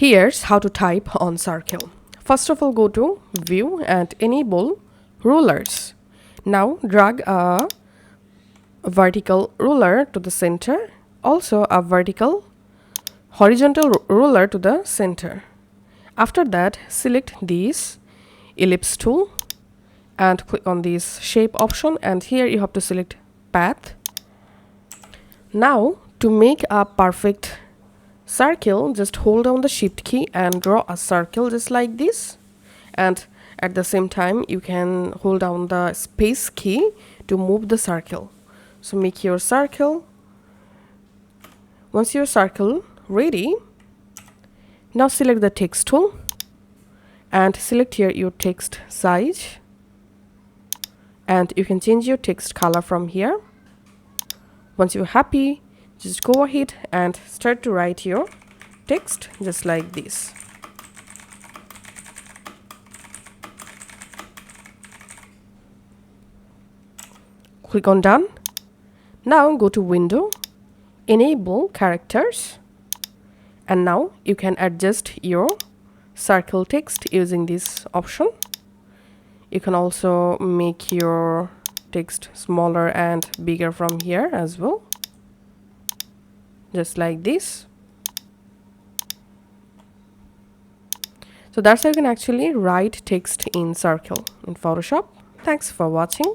Here's how to type on circle. First of all, go to View and enable rulers. Now drag a vertical ruler to the center, also a horizontal ruler to the center. After that, select this Ellipse Tool and click on this shape option, and here you have to select path. Now to make a perfect circle, just hold down the shift key and draw a circle just like this, and at the same time you can hold down the space key to move the circle. So make your circle. Once your circle ready, now select the text tool and select here your text size, and you can change your text color from here. Once you're happy, just go ahead and start to write your text just like this. Click on Done. Now go to Window, enable characters, and now you can adjust your circle text using this option. You can also make your text smaller and bigger from here as well, just like this. So that's how you can actually write text in circle in Photoshop. Thanks for watching.